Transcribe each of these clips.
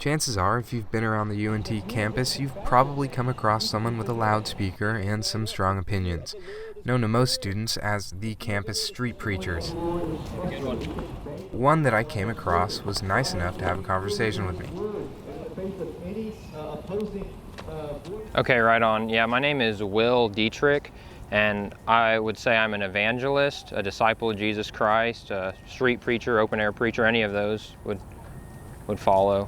Chances are, if you've been around the UNT campus, you've probably come across someone with a loudspeaker and some strong opinions, known to most students as the campus street preachers. One that I came across was nice enough to have a conversation with me. Okay, right on. Yeah, my name is Will Dietrich, and I would say I'm an evangelist, a disciple of Jesus Christ, a street preacher, open-air preacher. Any of those would follow.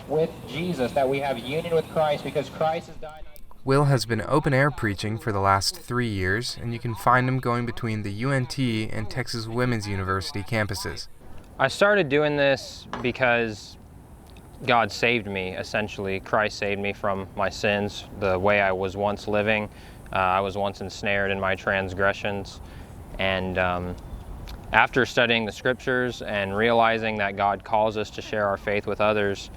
With Jesus, that we have union with Christ because Christ has died. Will has been open-air preaching for the last 3 years, and you can find him going between the UNT and Texas Women's University campuses. I started doing this because God saved me, essentially. Christ saved me from my sins, the way I was once living. I was once ensnared in my transgressions. And after studying the scriptures and realizing that God calls us to share our faith with others,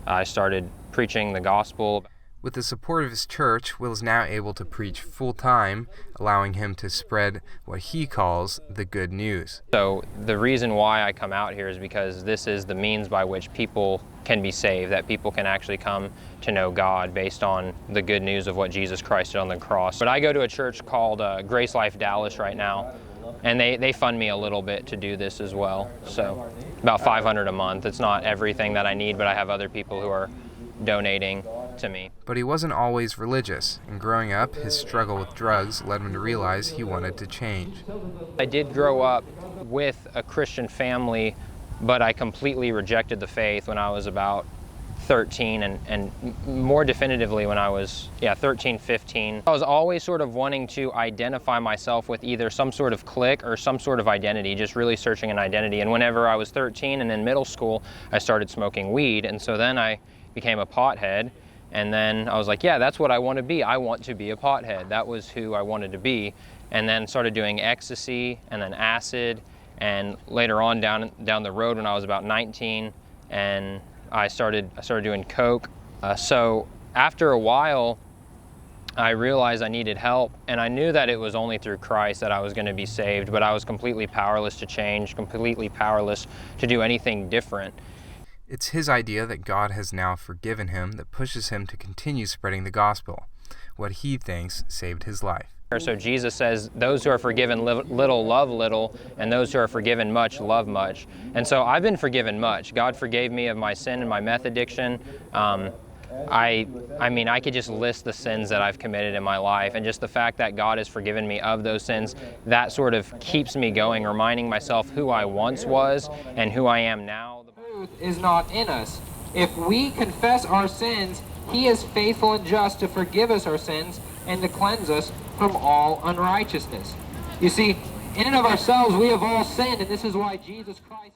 I started preaching the gospel. With the support of his church, Will is now able to preach full-time, allowing him to spread what he calls the good news. So the reason why I come out here is because this is the means by which people can be saved, that people can actually come to know God based on the good news of what Jesus Christ did on the cross. But I go to a church called Grace Life Dallas right now, and they fund me a little bit to do this as well. So about $500 a month. It's not everything that I need, but I have other people who are donating to me. But he wasn't always religious, and growing up, his struggle with drugs led him to realize he wanted to change. I did grow up with a Christian family, but I completely rejected the faith when I was about 13 and more definitively when I was 13, 15. I was always sort of wanting to identify myself with either some sort of clique or some sort of identity, just really searching an identity. And whenever I was 13 and in middle school, I started smoking weed, and so then I became a pothead. And then I was like, yeah, that's what I want to be. I want to be a pothead. That was who I wanted to be. And then started doing ecstasy and then acid. And later on down the road when I was about 19, and I started doing coke. So after a while, I realized I needed help, and I knew that it was only through Christ that I was going to be saved, but I was completely powerless to change, completely powerless to do anything different. It's his idea that God has now forgiven him that pushes him to continue spreading the gospel, what he thinks saved his life. So Jesus says, those who are forgiven little love little, and those who are forgiven much love much. And so I've been forgiven much. God forgave me of my sin and my meth addiction. I mean, I could just list the sins that I've committed in my life, and just the fact that God has forgiven me of those sins, that sort of keeps me going, reminding myself who I once was and who I am now. Truth is not in us. If we confess our sins, He is faithful and just to forgive us our sins and to cleanse us from all unrighteousness. You see, in and of ourselves, we have all sinned, and this is why Jesus Christ